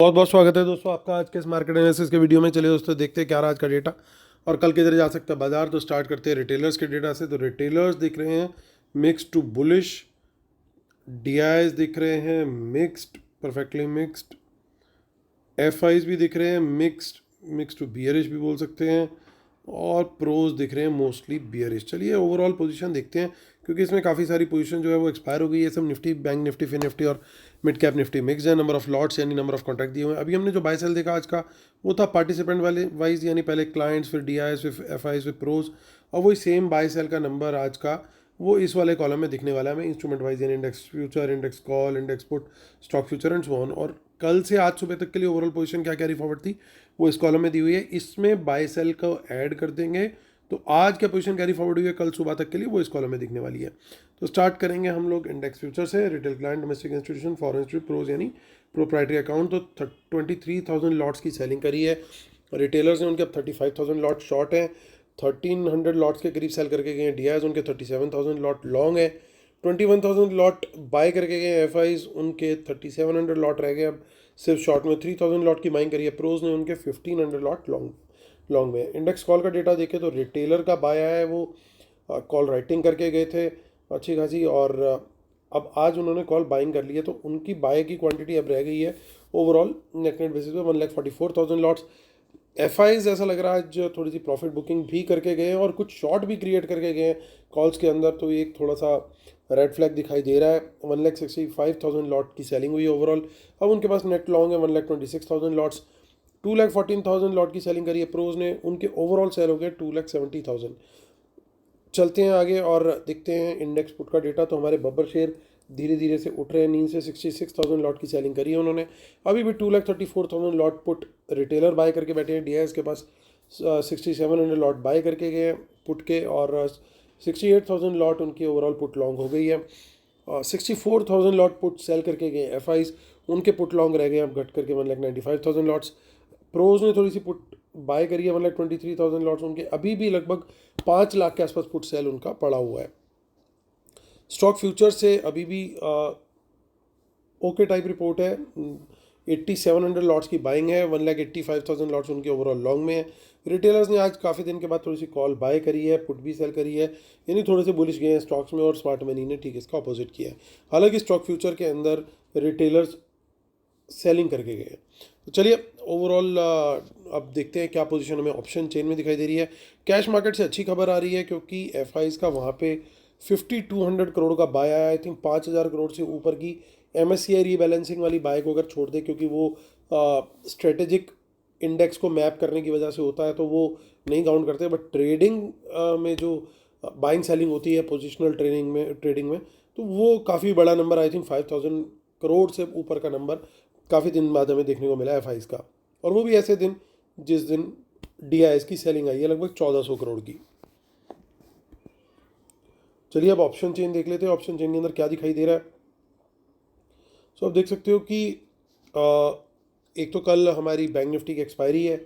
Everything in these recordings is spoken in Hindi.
बहुत बहुत स्वागत है दोस्तों आपका आज के इस मार्केट एनालिसिस के वीडियो में। चलिए दोस्तों देखते हैं क्या रहा आज का डेटा और कल किधर जा सकता है बाजार। तो स्टार्ट करते हैं रिटेलर्स के डेटा से। तो रिटेलर्स दिख रहे हैं मिक्स्ड टू बुलिश, डीआईज दिख रहे हैं मिक्स्ड, परफेक्टली मिक्स्ड, एफआईज भी दिख रहे हैं मिक्स्ड टू बियरिश भी बोल सकते हैं, और प्रोज दिख रहे हैं मोस्टली बियरिश। चलिए ओवरऑल पोजीशन देखते हैं क्योंकि इसमें काफ़ी सारी पोजीशन जो है वो एक्सपायर हो गई है। सब Nifty, bank Nifty, fin Nifty और मिड कैप निफ्टी मिक्स है। नंबर ऑफ लॉट्स यानी नंबर ऑफ कॉन्ट्रैक्ट दिए हुए हैं। अभी हमने जो बाय सेल देखा आज का वो था पार्टिसिपेंट वाले वाइज, यानी पहले क्लाइंट्स, फिर डीआईएस, फिर एफआईज, फिर प्रोज, और वही सेम बाय सेल का नंबर आज का वो इस वाले कॉलम में दिखने वाला है। हमें इंस्ट्रूमेंट वाइज यानी index future, index call, index put, stock future and so on. और कल से आज सुबह तक के लिए ओवरऑल पोजीशन क्या कैरी फॉरवर्ड थी वो इस कॉलम में दी हुई है। इसमें बाय सेल को ऐड कर देंगे तो आज क्या पोजीशन कैरी फॉरवर्ड हुई है कल सुबह तक के लिए वो इस कॉलम में दिखने वाली है। तो स्टार्ट करेंगे हम लोग इंडेक्स फ्यूचर से। Retail client, domestic institution, foreign institute, pros यानी प्रोप्राइटरी अकाउंट। तो 23,000 लॉट्स की सेलिंग करी है। रिटेलर्स ने उनके अब 35,000 लॉट शॉर्ट हैं, 1300 लॉट्स के करीब सेल करके गए हैं। डीआईज उनके 37,000 लॉट लॉन्ग है, 21,000 लॉट बाय करके गए। एफआईज उनके 3700 लॉट रह गए अब सिर्फ शॉर्ट में। 3000 लॉट की बाइंग करी है। प्रोज ने उनके 1500 लॉट लॉन्ग में। इंडेक्स कॉल का डेटा देखें तो रिटेलर का बाय आया है, वो कॉल राइटिंग करके गए थे अच्छी खासी, और अब आज उन्होंने कॉल बाइंग कर ली है तो उनकी बाय की क्वांटिटी अब रह गई है ओवरऑल नेट बेसिस पे 1,44,000 लॉट्स। एफआईज ऐसा लग रहा है आज थोड़ी सी प्रॉफिट बुकिंग भी करके गए हैं और कुछ शॉर्ट भी क्रिएट करके गए हैं कॉल्स के अंदर, तो एक थोड़ा सा रेड फ्लैग दिखाई दे रहा है। 1,65,000 लॉट की सेलिंग हुई ओवरऑल। अब उनके पास नेट लॉन्ग है 1,26,000 लॉट्स। 2,14,000 लॉट की सेलिंग करी है प्रोज ने, उनके ओवरऑल सेल हो गए 2,70,000। चलते हैं आगे और देखते हैं इंडेक्स पुट का डेटा। तो हमारे बब्बर शेयर धीरे धीरे से उठ रहे हैं नींद से। 66,000 लॉट की सेलिंग करी है उन्होंने। अभी भी 2,34,000 लॉट पुट रिटेलर बाय करके बैठे हैं। डीआईएस के पास 6,700 लॉट बाय करके गए हैं पुट के, और 68,000 लॉट उनकी ओवरऑल पुट लॉन्ग हो गई है। 64,000 लॉट पुट सेल करके गए एफआईज, उनके पुट लॉन्ग रह गए अब घट करके 1,95,000 लॉट्स। प्रोज ने थोड़ी सी पुट बाय करी है 1,23,000 लॉट्स उनके। अभी भी लगभग 5 लाख के आसपास पुट सेल उनका पड़ा हुआ है। स्टॉक फ्यूचर से अभी भी ओके टाइप रिपोर्ट है। 8,700 लॉट्स की बाइंग है, 1,85,000 लॉट्स उनके ओवरऑल लॉन्ग में है। रिटेलर्स ने आज काफ़ी दिन के बाद थोड़ी सी कॉल बाय करी है, पुट भी सेल करी है, यानी थोड़े से बुलिश गए हैं स्टॉक्स में, और स्मार्ट मनी ने ठीक इसका अपोजिट किया है। हालांकि स्टॉक फ्यूचर के अंदर रिटेलर्स सेलिंग करके गए हैं। तो चलिए ओवरऑल अब देखते हैं क्या पोजीशन हमें ऑप्शन चेन में दिखाई दे रही है। कैश मार्केट से अच्छी खबर आ रही है क्योंकि एफआईज का वहाँ पे 5,200 करोड़ का बाय आया। आई थिंक 5,000 करोड़ से ऊपर की एमएससीआई रीबैलेंसिंग वाली बाय को अगर छोड़ दे, क्योंकि वो स्ट्रेटेजिक इंडेक्स को मैप करने की वजह से होता है तो वो नहीं काउंट करते, बट ट्रेडिंग में जो बाइंग सेलिंग होती है पोजिशनल ट्रेडिंग में तो वो काफ़ी बड़ा नंबर, आई थिंक 5,000 करोड़ से ऊपर का नंबर काफ़ी दिन बाद हमें देखने को मिला है एफआईज का, और वो भी ऐसे दिन जिस दिन डीआईएस की सेलिंग आई है लगभग 1,400 करोड़ की। चलिए अब ऑप्शन चेन देख लेते हैं, ऑप्शन चेन के अंदर क्या दिखाई दे रहा है। सो आप देख सकते हो कि एक तो कल हमारी बैंक निफ्टी की एक्सपायरी है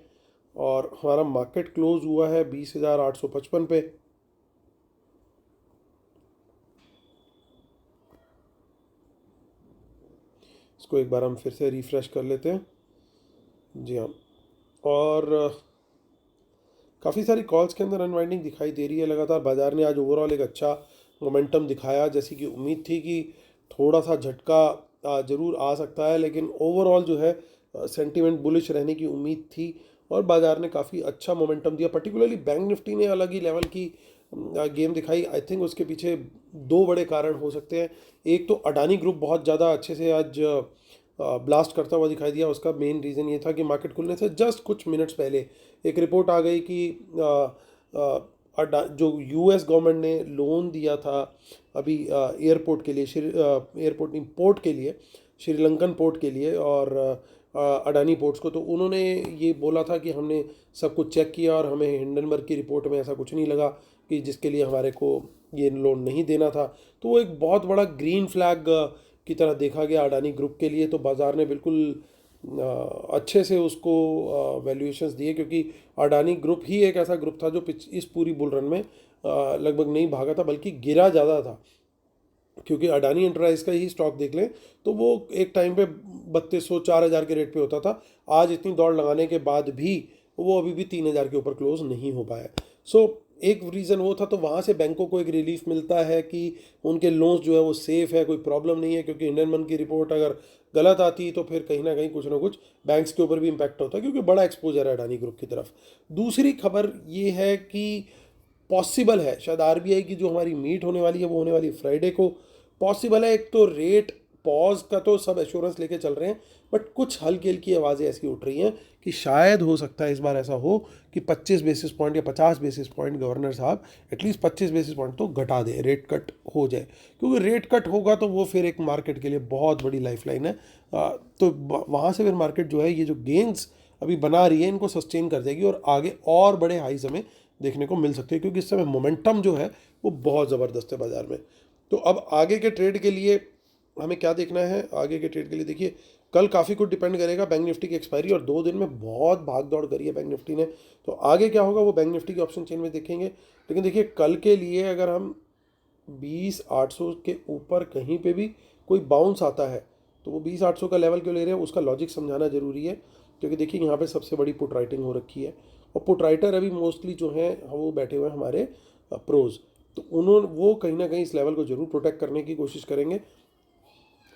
और हमारा मार्केट क्लोज हुआ है 20,855 पे। इसको एक बार हम फिर से रिफ्रेश कर लेते हैं। जी हाँ, और काफ़ी सारी कॉल्स के अंदर अनवाइंडिंग दिखाई दे रही है लगातार। बाजार ने आज ओवरऑल एक अच्छा मोमेंटम दिखाया, जैसी कि उम्मीद थी कि थोड़ा सा झटका ज़रूर आ सकता है, लेकिन ओवरऑल जो है सेंटीमेंट बुलिश रहने की उम्मीद थी और बाजार ने काफ़ी अच्छा मोमेंटम दिया। पर्टिकुलरली बैंक निफ्टी ने अलग ही लेवल की गेम दिखाई। आई थिंक उसके पीछे दो बड़े कारण हो सकते हैं। एक तो अडानी ग्रुप बहुत ज़्यादा अच्छे से आज ब्लास्ट करता हुआ दिखाई दिया। उसका मेन रीज़न ये था कि मार्केट खुलने से जस्ट कुछ मिनट्स पहले एक रिपोर्ट आ गई कि जो यूएस गवर्नमेंट ने लोन दिया था अभी एयरपोर्ट के लिए, एयरपोर्ट नहीं, पोर्ट के लिए, श्रीलंकन पोर्ट के लिए और अडानी पोर्ट्स को, तो उन्होंने ये बोला था कि हमने सब कुछ चेक किया और हमें हिंडनबर्ग की रिपोर्ट में ऐसा कुछ नहीं लगा कि जिसके लिए हमारे को ये लोन नहीं देना था। तो वो एक बहुत बड़ा ग्रीन फ्लैग की तरह देखा गया अडानी ग्रुप के लिए। तो बाज़ार ने बिल्कुल अच्छे से उसको वैल्यूएशंस दिए, क्योंकि अडानी ग्रुप ही एक ऐसा ग्रुप था जो इस पूरी बुल रन में लगभग नहीं भागा था बल्कि गिरा ज़्यादा था। क्योंकि अडानी एंटरप्राइज का ही स्टॉक देख लें तो वो एक टाइम पे 3200 4000 के रेट पे होता था। आज इतनी दौड़ लगाने के बाद भी वो अभी भी 3000 के ऊपर क्लोज नहीं हो पाया। सो एक रीज़न वो था, तो वहाँ से बैंकों को एक रिलीफ मिलता है कि उनके लोन्स जो है वो सेफ़ है, कोई प्रॉब्लम नहीं है। क्योंकि इंडियन बैंक की रिपोर्ट अगर गलत आती तो फिर कहीं ना कुछ बैंक्स के ऊपर भी इम्पैक्ट होता है, क्योंकि बड़ा एक्सपोजर है अडानी ग्रुप की तरफ। दूसरी खबर ये है कि पॉसिबल है शायद आरबीआई की जो हमारी मीट होने वाली है वो होने वाली है फ्राइडे को। पॉसिबल है, एक तो रेट पॉज का तो सब एश्योरेंस लेके चल रहे हैं, बट कुछ हल्की हल्की आवाज़ें ऐसी उठ रही हैं कि शायद हो सकता है इस बार ऐसा हो कि 25 बेसिस पॉइंट या 50 बेसिस पॉइंट गवर्नर साहब एटलीस्ट 25 बेसिस पॉइंट तो घटा दें, रेट कट हो जाए। क्योंकि रेट कट होगा तो वो फिर एक मार्केट के लिए बहुत बड़ी लाइफलाइन है। तो वहाँ से फिर मार्केट जो है ये जो गेंस अभी बना रही है इनको सस्टेन कर जाएगी और आगे और बड़े हाईज हमें देखने को मिल सकते हैं, क्योंकि इस समय मोमेंटम जो है वो बहुत ज़बरदस्त है बाज़ार में। तो अब आगे के ट्रेड के लिए हमें क्या देखना है? आगे के ट्रेड के लिए देखिए, कल काफ़ी कुछ डिपेंड करेगा बैंक निफ्टी की एक्सपायरी, और 2 दिन में बहुत भाग दौड़ करी है बैंक निफ्टी ने। तो आगे क्या होगा वो बैंक निफ्टी के ऑप्शन चेन में देखेंगे। लेकिन देखिए, कल के लिए अगर हम 20,800 के ऊपर कहीं पे भी कोई बाउंस आता है तो वो 20,800 का लेवल क्यों ले रहे हैं उसका लॉजिक समझाना जरूरी है। क्योंकि देखिए, यहाँ पे सबसे बड़ी पुट राइटिंग हो रखी है, और पुट राइटर अभी मोस्टली जो हैं वो बैठे हुए हैं हमारे प्रोज। तो उन्होंने वो कहीं ना कहीं इस लेवल को जरूर प्रोटेक्ट करने की कोशिश करेंगे।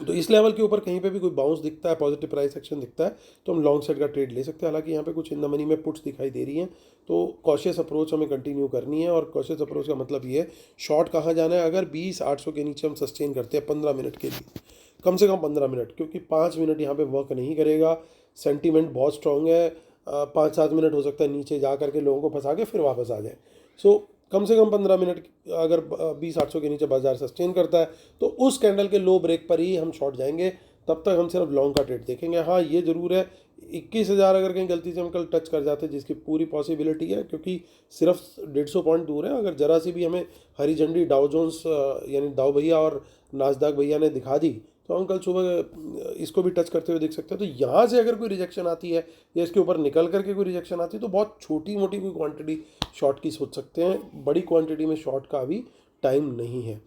तो इस लेवल के ऊपर कहीं पे भी कोई बाउंस दिखता है, पॉजिटिव प्राइस एक्शन दिखता है, तो हम लॉन्ग साइड का ट्रेड ले सकते हैं। हालांकि यहाँ पे कुछ इन द मनी में पुट्स दिखाई दे रही हैं, तो कॉशियस अप्रोच हमें कंटिन्यू करनी है। और कॉशियस अप्रोच का मतलब ये है, शॉर्ट कहाँ जाना है? अगर 20,800 के नीचे हम सस्टेन करते हैं 15 मिनट के लिए, कम से कम 15 मिनट, क्योंकि 5 मिनट यहाँ पे वर्क नहीं करेगा। सेंटीमेंट बहुत स्ट्रॉन्ग है। 5-7 मिनट हो सकता है नीचे जा करके लोगों को फंसा के फिर वापस आ जाए। सो कम से कम 15 मिनट अगर 20,800 के नीचे बाजार सस्टेन करता है तो उस कैंडल के लो ब्रेक पर ही हम शॉर्ट जाएंगे। तब तक हम सिर्फ लॉन्ग का ट्रेड देखेंगे। हाँ, ये जरूर है, 21,000 अगर कहीं गलती से हम कल टच कर जाते हैं, जिसकी पूरी पॉसिबिलिटी है, क्योंकि सिर्फ 150 पॉइंट दूर है। अगर जरा सी भी हमें हरी झंडी डाउ जोन्स यानी दाऊ भैया और नाजदाक भैया ने दिखा दी तो हम कल सुबह इसको भी टच करते हुए देख सकते हैं। तो यहाँ से अगर कोई रिजेक्शन आती है या इसके ऊपर निकल करके कोई रिजेक्शन आती है तो बहुत छोटी मोटी कोई क्वांटिटी शॉर्ट की सोच सकते हैं। बड़ी क्वांटिटी में शॉर्ट का अभी टाइम नहीं है।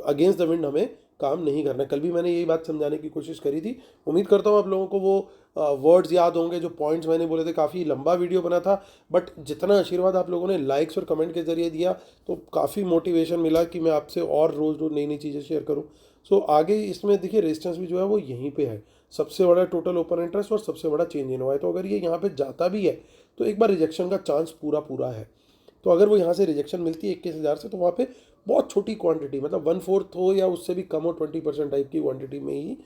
अगेंस्ट द विंड हमें काम नहीं करना है। कल भी मैंने यही बात समझाने की कोशिश करी थी। उम्मीद करता हूँ आप लोगों को वो वर्ड्स याद होंगे, जो पॉइंट्स मैंने बोले थे। काफ़ी लंबा वीडियो बना था, बट जितना आशीर्वाद आप लोगों ने लाइक्स और कमेंट के जरिए दिया तो काफ़ी मोटिवेशन मिला कि मैं आपसे और रोज़ रोज़ नई नई चीज़ें शेयर करूँ। सो आगे इसमें देखिए, रेजिस्टेंस भी जो है वो यहीं पे है। सबसे बड़ा टोटल ओपन इंटरेस्ट और सबसे बड़ा चेंज इन हुआ है। तो अगर ये यहाँ पे जाता भी है तो एक बार रिजेक्शन का चांस पूरा पूरा है। तो अगर वो यहाँ से रिजेक्शन मिलती है 21,000 से, तो वहाँ पे बहुत छोटी क्वांटिटी, मतलब 1/4 हो या उससे भी कम हो, 20% टाइप की क्वांटिटी में ही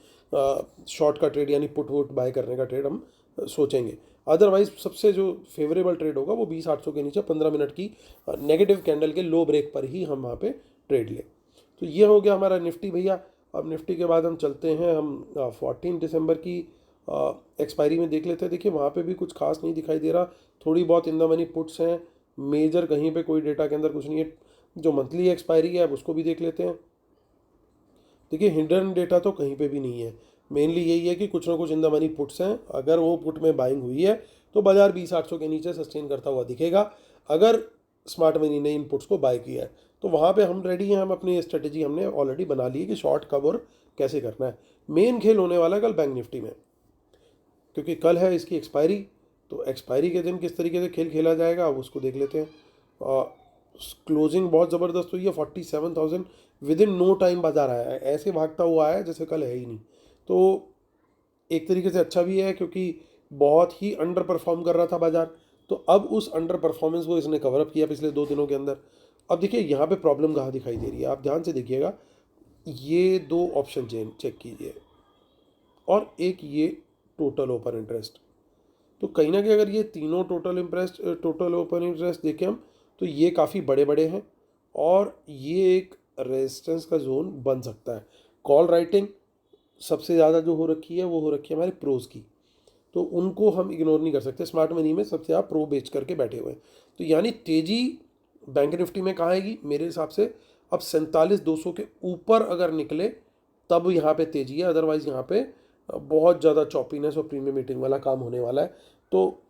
शॉर्ट का ट्रेड यानी पुट वुट बाय करने का ट्रेड हम सोचेंगे। अदरवाइज सबसे जो फेवरेबल ट्रेड होगा वो 20,800 के नीचे 15 मिनट की नेगेटिव कैंडल के लो ब्रेक पर ही हम वहाँ पे ट्रेड लें। तो ये हो गया हमारा निफ्टी भैया। अब निफ्टी के बाद हम चलते हैं, हम 14 दिसंबर की एक्सपायरी में देख लेते हैं। देखिए, वहाँ पे भी कुछ खास नहीं दिखाई दे रहा। थोड़ी बहुत इन द मनी पुट्स हैं, मेजर कहीं पे कोई डेटा के अंदर कुछ नहीं है। जो मंथली एक्सपायरी है अब उसको भी देख लेते हैं। देखिए, हिडन डेटा तो कहीं पे भी नहीं है। मेनली यही है कि कुछ ना कुछ इन द मनी पुट्स हैं। अगर वो पुट में बाइंग हुई है तो बाजार 20,800 के नीचे सस्टेन करता हुआ दिखेगा। अगर स्मार्ट मनी ने इन पुट्स को बाय किया है तो वहाँ पे हम रेडी हैं। हम अपनी स्ट्रेटेजी हमने ऑलरेडी बना ली है कि शॉर्ट कब और कैसे करना है। मेन खेल होने वाला है कल बैंक निफ्टी में, क्योंकि कल है इसकी एक्सपायरी। तो एक्सपायरी के दिन किस तरीके से खेल खेला जाएगा अब उसको देख लेते हैं। क्लोजिंग बहुत ज़बरदस्त हुई है, 47,000 विद इन नो टाइम बाजार आया है। ऐसे भागता हुआ आया है जैसे कल है ही नहीं। तो एक तरीके से अच्छा भी है, क्योंकि बहुत ही अंडर परफॉर्म कर रहा था बाजार। तो अब उस अंडर परफॉर्मेंस को इसने कवर अप किया पिछले 2 दिनों के अंदर। अब देखिए, यहाँ पे प्रॉब्लम कहाँ दिखाई दे रही है, आप ध्यान से देखिएगा। ये 2 ऑप्शन चेक कीजिए और एक ये टोटल ओपन इंटरेस्ट। तो कहीं ना कहीं अगर ये तीनों टोटल ओपन इंटरेस्ट देखें हम, तो ये काफ़ी बड़े बड़े हैं और ये एक रेजिस्टेंस का जोन बन सकता है। कॉल राइटिंग सबसे ज़्यादा जो हो रखी है वो हो रखी है हमारे प्रोज की, तो उनको हम इग्नोर नहीं कर सकते। स्मार्ट मनी में सबसे ज़्यादा प्रो बेच करके बैठे हुए हैं। तो यानी तेज़ी बैंक निफ्टी में कहाँ आएगी मेरे हिसाब से? अब 47,200 के ऊपर अगर निकले तब यहाँ पे तेज़ी है। अदरवाइज़ यहाँ पे बहुत ज़्यादा चॉपीनेस और प्रीमियम मीटिंग वाला काम होने वाला है। तो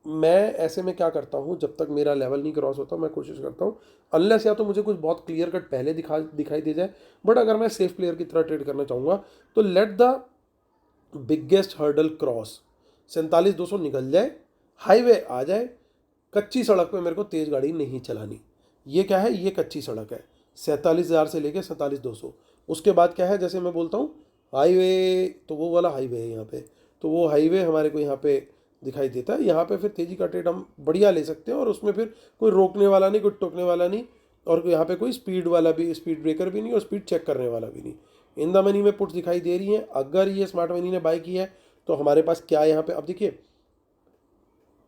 मैं ऐसे में क्या करता हूँ, जब तक मेरा लेवल नहीं क्रॉस होता मैं कोशिश करता हूँ, अनलेस या तो मुझे कुछ बहुत क्लियर कट पहले दिखाई दे जाए, बट अगर मैं सेफ प्लेयर की तरह ट्रेड करना चाहूँगा तो let the biggest hurdle cross, 47,200 निकल जाए, हाईवे आ जाए, कच्ची सड़क पे मेरे को तेज़ गाड़ी नहीं चलानी। ये क्या है, ये कच्ची सड़क है, 47,000 से लेके 47,200। उसके बाद क्या है, जैसे मैं बोलता हूँ हाईवे, तो वो वाला हाईवे है यहाँ पे, तो वो हाईवे हमारे को यहाँ पे दिखाई देता है। यहाँ पे फिर तेज़ी का ट्रेड हम बढ़िया ले सकते हैं, और उसमें फिर कोई रोकने वाला नहीं, कोई टोकने वाला नहीं, और यहाँ पे कोई स्पीड वाला भी, स्पीड ब्रेकर भी नहीं, और स्पीड चेक करने वाला भी नहीं। इन द मनी में पुट्स दिखाई दे रही हैं। अगर ये स्मार्ट मनी ने बाय की है तो हमारे पास क्या यहाँ पे, अब देखिए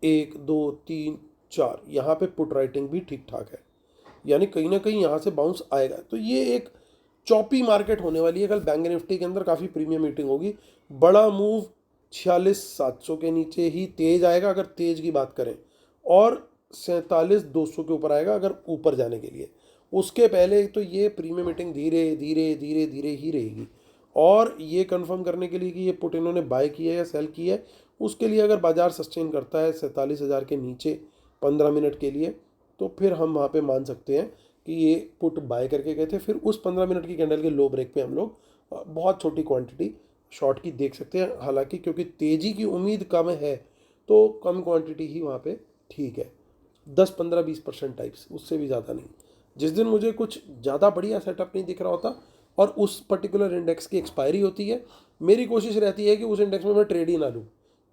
1 2 3 4, यहाँ पे पुट राइटिंग भी ठीक ठाक है, यानी कहीं ना कहीं यहाँ से बाउंस आएगा। तो ये एक चॉपी मार्केट होने वाली है। कल बैंक निफ्टी के अंदर काफ़ी प्रीमियम मीटिंग होगी। बड़ा मूव 46,700 के नीचे ही तेज आएगा अगर तेज की बात करें, और 47,200 के ऊपर आएगा अगर ऊपर जाने के लिए। उसके पहले तो ये प्रीमियम मीटिंग धीरे धीरे धीरे धीरे ही रहेगी। और ये कंफर्म करने के लिए कि ये पुट इन्होंने बाय किया है या सेल किया है, उसके लिए अगर बाजार सस्टेन करता है 47,000 के नीचे 15 मिनट के लिए, तो फिर हम वहाँ पे मान सकते हैं कि ये पुट बाय करके गए थे। फिर उस 15 मिनट की कैंडल के लो ब्रेक पे हम लोग बहुत छोटी क्वांटिटी शॉर्ट की देख सकते हैं। हालांकि क्योंकि तेज़ी की उम्मीद कम है तो कम क्वांटिटी ही वहाँ पे ठीक है, 10 15 20% टाइप्स, उससे भी ज़्यादा नहीं। जिस दिन मुझे कुछ ज़्यादा बढ़िया सेटअप नहीं दिख रहा होता और उस पर्टिकुलर इंडेक्स की एक्सपायरी होती है, मेरी कोशिश रहती है कि उस इंडेक्स में मैं ट्रेड ही ना लूँ।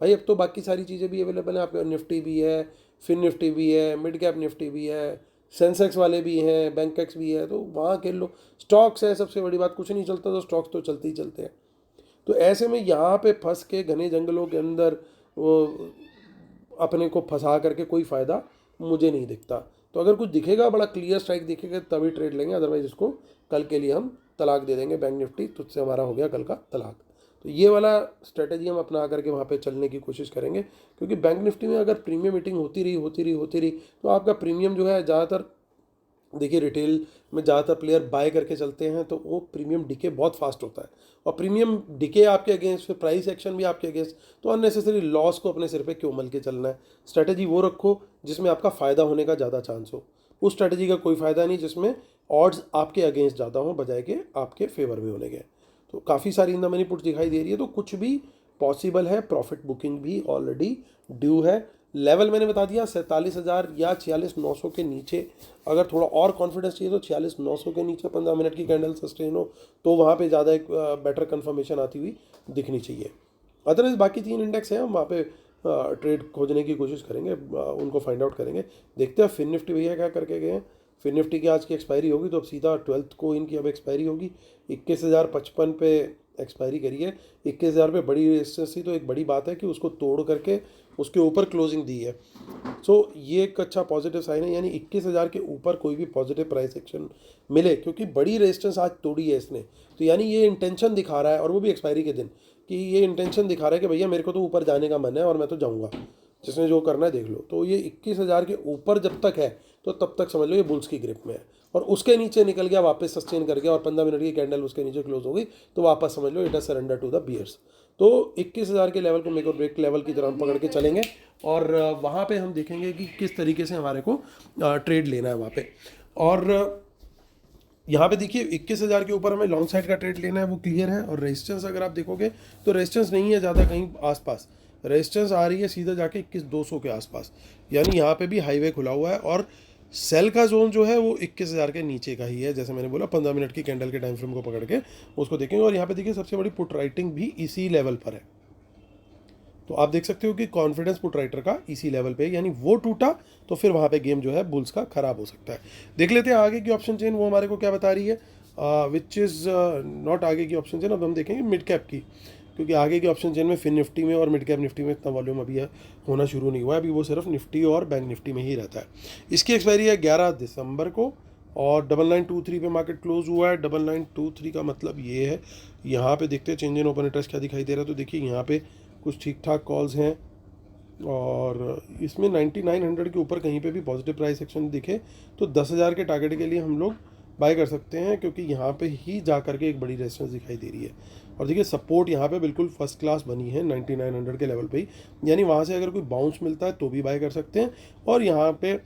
भाई अब तो बाकी सारी चीज़ें भी अवेलेबल हैं, आपके निफ्टी भी है, फिन निफ्टी भी है, मिड कैप निफ्टी भी है, सेंसेक्स वाले भी हैं, बैंकेक्स भी है, तो वहाँ खेल लो। स्टॉक्स है, सबसे बड़ी बात, कुछ नहीं चलता तो स्टॉक्स तो चलते ही चलते हैं। तो ऐसे में यहाँ पे फंस के घने जंगलों के अंदर वो अपने को फंसा करके कोई फ़ायदा मुझे नहीं दिखता। तो अगर कुछ दिखेगा, बड़ा क्लियर स्ट्राइक दिखेगा, तभी ट्रेड लेंगे, अदरवाइज इसको कल के लिए हम तलाक दे देंगे। बैंक निफ्टी तुझसे हमारा हो गया कल का तलाक। तो ये वाला स्ट्रेटजी हम अपना करके वहाँ पे चलने की कोशिश करेंगे, क्योंकि बैंक निफ्टी में अगर प्रीमियम मीटिंग होती रही तो आपका प्रीमियम जो है ज़्यादातर, देखिए रिटेल में ज़्यादातर प्लेयर बाय करके चलते हैं, तो वो प्रीमियम डिके बहुत फास्ट होता है, और प्रीमियम डिके आपके अगेंस्ट, फिर प्राइस एक्शन भी आपके अगेंस्ट, तो अननेसेसरी लॉस को अपने सिर पे क्यों मल के चलना है। स्ट्रैटेजी वो रखो जिसमें आपका फ़ायदा होने का ज़्यादा चांस हो। उस स्ट्रैटेजी का कोई फ़ायदा नहीं जिसमें ऑड्स आपके अगेंस्ट ज़्यादा हों बजाय के आपके फेवर में होने के। तो काफ़ी सारी इन द मनी पुट्स दिखाई दे रही है, तो कुछ भी पॉसिबल है। प्रॉफिट बुकिंग भी ऑलरेडी ड्यू है। लेवल मैंने बता दिया 47,000 या 46,900 के नीचे। अगर थोड़ा और कॉन्फिडेंस चाहिए तो 46,900 के नीचे 15 मिनट की कैंडल सस्टेन हो, तो वहाँ पे ज़्यादा एक बेटर कंफर्मेशन आती हुई दिखनी चाहिए। अदरवाइज बाकी 3 इंडेक्स हैं, हम वहाँ पे ट्रेड खोजने की कोशिश करेंगे, उनको फाइंड आउट करेंगे। देखते हैं फिन निफ्टी भैया क्या करके गए हैं। फिन निफ्टी की आज की एक्सपायरी होगी, तो अब सीधा 12 को इनकी अब एक्सपायरी होगी। 21,055 पे एक्सपायरी करी है। 21,000 पे बड़ी रेजिस्टेंस थी, तो एक बड़ी बात है कि उसको तोड़ करके उसके ऊपर क्लोजिंग दी है। सो ये एक अच्छा पॉजिटिव साइन है, यानी 21,000 के ऊपर कोई भी पॉजिटिव प्राइस एक्शन मिले, क्योंकि बड़ी रेजिस्टेंस आज तोड़ी है इसने। तो यानी ये इंटेंशन दिखा रहा है, और वो भी एक्सपायरी के दिन, कि ये इंटेंशन दिखा रहा है कि भैया मेरे को तो ऊपर जाने का मन है और मैं तो जाऊँगा, जिसने जो करना है देख लो। तो ये 21,000 के ऊपर जब तक है तो तब तक समझ लो ये बुल्स की ग्रिप में है, और उसके नीचे निकल गया, वापस सस्टेन कर गया, और 15 मिनट की कैंडल उसके नीचे क्लोज हो गई, तो वापस समझ लो it has surrender to the bears. तो 21,000 के लेवल को मेक और ब्रेक लेवल की तरह हम पकड़ के चलेंगे, और वहाँ पे हम देखेंगे कि किस तरीके से हमारे को ट्रेड लेना है वहाँ पे। और यहाँ पे देखिए 21,000 के ऊपर हमें लॉन्ग साइड का ट्रेड लेना है, वो क्लियर है। और रेजिस्टेंस अगर आप देखोगे तो रेजिस्टेंस नहीं है ज़्यादा कहीं आसपास, रेजिस्टेंस आ रही है सीधा जाके 21,200 के आसपास, यानी यहाँ पे भी हाईवे खुला हुआ है। और सेल का जोन जो है वो 21,000 के नीचे का ही है, जैसे मैंने बोला 15 मिनट की कैंडल के टाइम फ्रेम को पकड़ के उसको देखेंगे। और यहाँ पे देखिए सबसे बड़ी पुट राइटिंग भी इसी लेवल पर है, तो आप देख सकते हो कि कॉन्फिडेंस पुट राइटर का इसी लेवल पे, यानी वो टूटा तो फिर वहाँ पे गेम जो है बुल्स का खराब हो सकता है। देख लेते हैं आगे की ऑप्शन चेन वो हमारे को क्या बता रही है, विच इज़ नॉट आगे की ऑप्शन चेन। अब हम देखेंगे मिड कैप की, क्योंकि आगे की ऑप्शन चेन में फिन निफ्टी में और मिड कैप निफ्टी में इतना वॉल्यूम अभी होना शुरू नहीं हुआ है, अभी वो सिर्फ निफ्टी और बैंक निफ्टी में ही रहता है। इसकी एक्सपायरी है 11 दिसंबर को, और 9923 पे मार्केट क्लोज हुआ है। 9923 का मतलब ये है, यहाँ पे देखते हैं चेंज इन ओपन इंटरेस्ट क्या दिखाई दे रहा है। तो देखिए यहाँ पे कुछ ठीक ठाक कॉल्स हैं, और इसमें 9900 के ऊपर कहीं पे भी पॉजिटिव प्राइस एक्शन दिखे तो 10,000 के टारगेट के लिए हम लोग बाय कर सकते हैं, क्योंकि यहाँ पे ही जा करके एक बड़ी रेजिस्टेंस दिखाई दे रही है। और देखिए सपोर्ट यहाँ पे बिल्कुल फर्स्ट क्लास बनी है 9900 के लेवल पे ही, यानी वहाँ से अगर कोई बाउंस मिलता है तो भी बाय कर सकते हैं। और यहाँ पे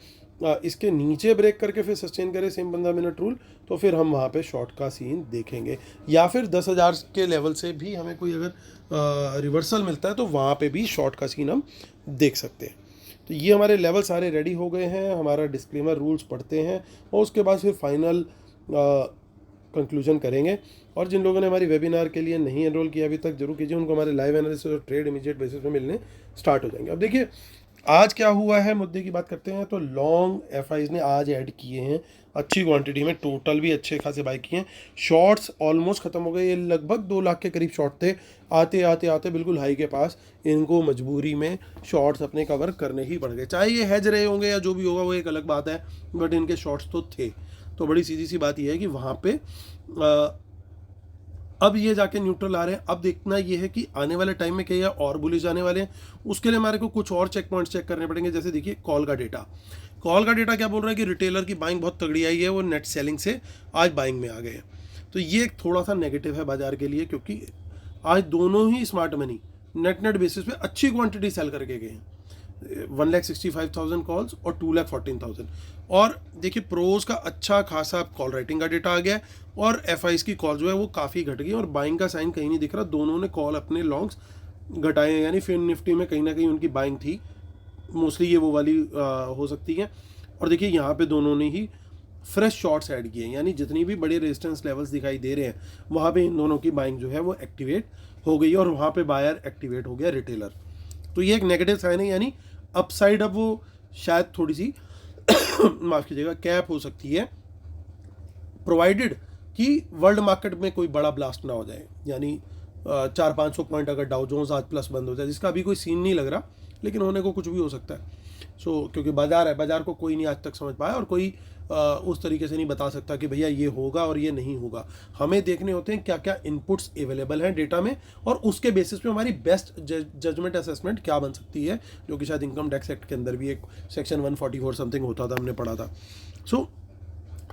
इसके नीचे ब्रेक करके फिर सस्टेन करे सेम 15 मिनट रूल, तो फिर हम वहाँ पे शॉर्ट का सीन देखेंगे। या फिर 10,000 के लेवल से भी हमें कोई अगर रिवर्सल मिलता है तो वहाँ पे भी शॉर्ट का सीन हम देख सकते हैं। तो ये हमारे लेवल सारे रेडी हो गए हैं, हमारा डिस्क्लेमर रूल्स पढ़ते हैं और उसके बाद फिर फाइनल कंक्लूजन करेंगे। और जिन लोगों ने हमारी वेबिनार के लिए नहीं एनरोल किया अभी तक, जरूर कीजिए, उनको हमारे लाइव एनालिसिस और ट्रेड इमीडिएट बेसिस पे मिलने स्टार्ट हो जाएंगे। अब देखिए आज क्या हुआ है, मुद्दे की बात करते हैं। तो लॉन्ग एफआईज ने आज ऐड किए हैं अच्छी क्वांटिटी में, टोटल भी अच्छे खासे बाय किए हैं। शॉर्ट्स ऑलमोस्ट खत्म हो गए, ये लगभग 2 लाख के करीब शॉर्ट थे, आते आते आते बिल्कुल हाई के पास इनको मजबूरी में शॉर्ट्स अपने कवर करने ही पड़ गए। चाहे ये हेज रहे होंगे या जो भी होगा वो एक अलग बात है, बट इनके शॉर्ट्स तो थे। तो बड़ी सीधी सी बात यह है कि वहाँ पे अब ये जाके न्यूट्रल आ रहे हैं। अब देखना ये है कि आने वाले टाइम में क्या और बुलिश आने वाले हैं, उसके लिए हमारे को कुछ और चेक पॉइंट्स चेक करने पड़ेंगे। जैसे देखिए कॉल का डेटा क्या बोल रहा है कि रिटेलर की बाइंग बहुत तगड़ी आई है, वो नेट सेलिंग से आज बाइंग में आ गए हैं। तो ये एक थोड़ा सा नेगेटिव है बाजार के लिए, क्योंकि आज दोनों ही स्मार्ट मनी नेट बेसिस पे अच्छी क्वांटिटी सेल करके गए हैं, 1,65,000 कॉल्स और 2,14,000। और देखिए प्रोज का अच्छा खासा कॉल राइटिंग का डेटा आ गया है और एफआईज की कॉल जो है वो काफ़ी घट गई और बाइंग का साइन कहीं नहीं दिख रहा। दोनों ने कॉल अपने लॉन्ग्स घटाए हैं, यानी फिर निफ्टी में कहीं ना कहीं उनकी बाइंग थी, मोस्टली ये वो वाली हो सकती है। और देखिए यहाँ पे दोनों ने ही फ्रेश शॉर्ट्स ऐड किए हैं, यानी जितनी भी बड़े रेजिस्टेंस लेवल्स दिखाई दे रहे हैं वहाँ पे इन दोनों की बाइंग जो है वो एक्टिवेट हो गई और वहाँ पे बायर एक्टिवेट हो गया रिटेलर। तो ये एक नेगेटिव साइन है, यानी अपसाइड अब वो शायद थोड़ी सी माफ़ कीजिएगा कैप हो सकती है, प्रोवाइडेड कि वर्ल्ड मार्केट में कोई बड़ा ब्लास्ट ना हो जाए। यानी 400-500 पॉइंट अगर डाउ जोन्स आज प्लस बंद हो जाए, जिसका अभी कोई सीन नहीं लग रहा, लेकिन होने को कुछ भी हो सकता है। क्योंकि बाजार है, बाजार को कोई नहीं आज तक समझ पाया और कोई उस तरीके से नहीं बता सकता कि भैया ये होगा और ये नहीं होगा। हमें देखने होते हैं क्या क्या इनपुट्स अवेलेबल हैं डेटा में और उसके बेसिस पे हमारी बेस्ट जजमेंट असेसमेंट क्या बन सकती है, जो कि शायद इनकम टैक्स एक्ट के अंदर भी एक सेक्शन 144 समथिंग होता था, हमने पढ़ा था।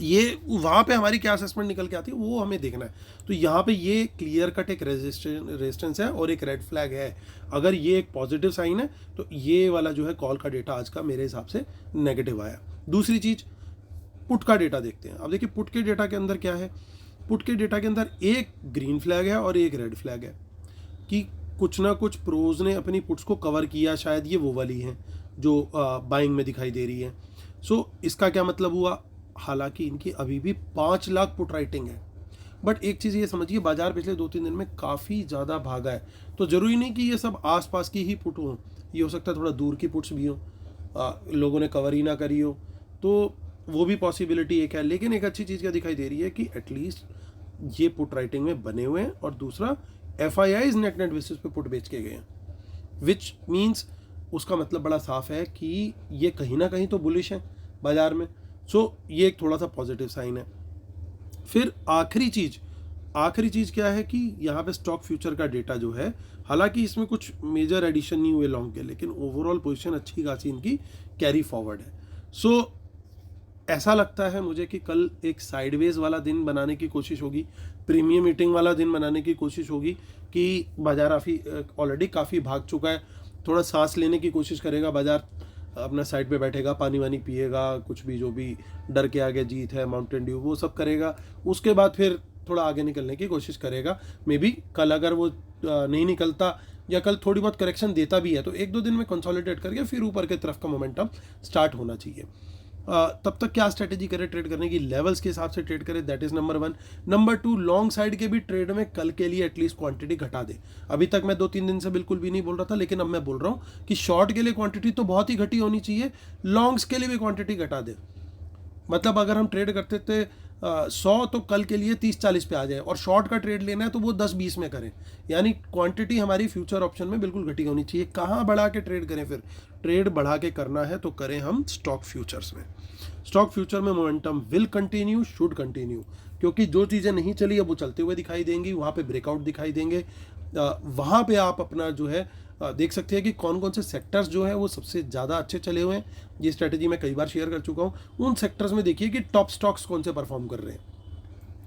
ये वहाँ पे हमारी क्या असेसमेंट निकल के आती है वो हमें देखना है। तो यहाँ पे ये क्लियर कट एक रेजिस्टेंस है और एक रेड फ्लैग है। अगर ये एक पॉजिटिव साइन है तो ये वाला जो है कॉल का डेटा आज का मेरे हिसाब से नेगेटिव आया। दूसरी चीज़ पुट का डेटा देखते हैं। अब देखिए पुट के डेटा के अंदर क्या है, पुट के डेटा के अंदर एक ग्रीन फ्लैग है और एक रेड फ्लैग है कि कुछ ना कुछ प्रोज ने अपनी पुट्स को कवर किया, शायद ये वो वाली हैं जो बाइंग में दिखाई दे रही है। इसका क्या मतलब हुआ, हालांकि इनकी अभी भी 5 लाख पुट राइटिंग है, बट एक चीज़ ये समझिए बाजार पिछले 2-3 दिन में काफ़ी ज़्यादा भागा है। तो ज़रूरी नहीं कि ये सब आसपास की ही पुट हो, ये हो सकता है थोड़ा दूर की पुट्स भी हो, लोगों ने कवर ही ना करी हो, तो वो भी पॉसिबिलिटी एक है। लेकिन एक अच्छी चीज़ क्या दिखाई दे रही है कि एटलीस्ट ये पुट राइटिंग में बने हुए हैं और दूसरा एफआईआईज नेट बेसिस पे पुट बेच के गए हैं, विच मीन्स उसका मतलब बड़ा साफ है कि ये कहीं ना कहीं तो बुलिश है बाजार में। ये एक थोड़ा सा पॉजिटिव साइन है। फिर आखिरी चीज़ क्या है कि यहाँ पे स्टॉक फ्यूचर का डेटा जो है, हालांकि इसमें कुछ मेजर एडिशन नहीं हुए लॉन्ग के, लेकिन ओवरऑल पोजीशन अच्छी खासी इनकी कैरी फॉरवर्ड है। ऐसा लगता है मुझे कि कल एक साइडवेज वाला दिन बनाने की कोशिश होगी, प्रीमियम मीटिंग वाला दिन बनाने की कोशिश होगी कि बाजार ऑलरेडी काफ़ी भाग चुका है, थोड़ा सांस लेने की कोशिश करेगा बाजार, अपना साइड पे बैठेगा, पानी वानी पिएगा, कुछ भी जो भी डर के आगे जीत है, माउंटेन ड्यू वो सब करेगा, उसके बाद फिर थोड़ा आगे निकलने की कोशिश करेगा। मे बी कल अगर वो नहीं निकलता या कल थोड़ी बहुत करेक्शन देता भी है तो 1-2 दिन में कंसोलिडेट करके फिर ऊपर की तरफ का मोमेंटम स्टार्ट होना चाहिए। तब तक क्या स्ट्रेटेजी करें ट्रेड करने की, लेवल्स के हिसाब से ट्रेड करें, that is number 1। Number 2, long side के भी ट्रेड में कल के लिए एटलीस्ट क्वांटिटी घटा दे। अभी तक मैं 2-3 दिन से बिल्कुल भी नहीं बोल रहा था, लेकिन अब मैं बोल रहा हूँ कि शॉर्ट के लिए क्वांटिटी तो बहुत ही घटी होनी चाहिए, लॉन्ग्स के लिए भी क्वांटिटी घटा दे। मतलब अगर हम ट्रेड करते थे 100 तो कल के लिए 30-40 पे आ जाए, और शॉर्ट का ट्रेड लेना है तो वो 10-20 में करें, यानी क्वांटिटी हमारी फ्यूचर ऑप्शन में बिल्कुल घटी होनी चाहिए। कहाँ बढ़ा के ट्रेड करें, फिर ट्रेड बढ़ा के करना है तो करें हम स्टॉक फ्यूचर्स में। स्टॉक फ्यूचर में momentum will continue, should continue, क्योंकि जो चीज़ें नहीं चली अब वो चलते हुए दिखाई देंगी, वहाँ पे ब्रेकआउट दिखाई देंगे, वहाँ पे आप अपना जो है देख सकते हैं कि कौन कौन से सेक्टर्स जो हैं वो सबसे ज़्यादा अच्छे चले हुए हैं। ये स्ट्रेटेजी मैं कई बार शेयर कर चुका हूँ। उन सेक्टर्स में देखिए कि टॉप स्टॉक्स कौन से परफॉर्म कर रहे हैं,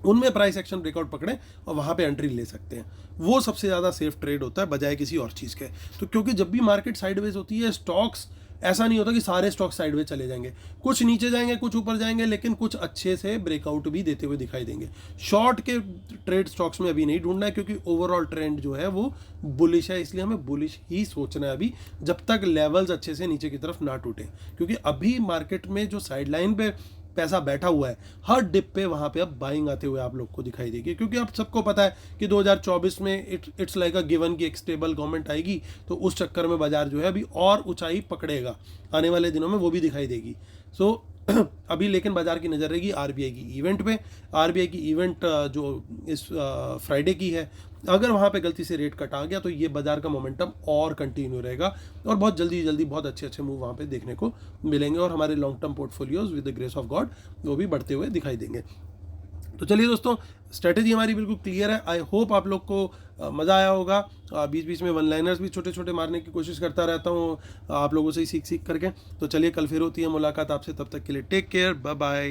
उनमें प्राइस एक्शन ब्रेकआउट पकड़ें और वहाँ पे एंट्री ले सकते हैं। वो सबसे ज़्यादा सेफ ट्रेड होता है बजाय किसी और चीज़ के। तो क्योंकि जब भी मार्केट साइडवेज होती है, स्टॉक्स ऐसा नहीं होता कि सारे स्टॉक्स साइडवेज चले जाएंगे, कुछ नीचे जाएंगे, कुछ ऊपर जाएंगे, लेकिन कुछ अच्छे से ब्रेकआउट भी देते हुए दिखाई देंगे। शॉर्ट के ट्रेड स्टॉक्स में अभी नहीं ढूंढना है, क्योंकि ओवरऑल ट्रेंड जो है वो बुलिश है, इसलिए हमें बुलिश ही सोचना है अभी, जब तक लेवल्स अच्छे से नीचे की तरफ ना टूटे। क्योंकि अभी मार्केट में जो साइडलाइन पे पैसा बैठा हुआ है, हर डिप पे वहाँ पे अब बाइंग आते हुए आप लोग को दिखाई देगी। क्योंकि अब सबको पता है कि 2024 में इट्स लाइक अ गिवन की एक स्टेबल गवर्नमेंट आएगी, तो उस चक्कर में बाजार जो है अभी और ऊंचाई पकड़ेगा, आने वाले दिनों में वो भी दिखाई देगी। सो अभी लेकिन बाजार की नज़र रहेगी आरबीआई की इवेंट पे। आरबीआई की इवेंट जो इस फ्राइडे की है, अगर वहाँ पे गलती से रेट कट आ गया तो ये बाजार का मोमेंटम और कंटिन्यू रहेगा और बहुत जल्दी जल्दी बहुत अच्छे अच्छे मूव वहाँ पे देखने को मिलेंगे और हमारे long term portfolios with the grace of God वो भी बढ़ते हुए दिखाई देंगे। तो चलिए दोस्तों, स्ट्रेटेजी हमारी बिल्कुल क्लियर है। आई होप आप लोग को मज़ा आया होगा। बीच बीच में वन लाइनर्स भी छोटे छोटे मारने की कोशिश करता रहता हूँ आप लोगों से ही सीख सीख करके। तो चलिए, कल फिर होती है मुलाकात आपसे, तब तक के लिए टेक केयर, बाय बाय।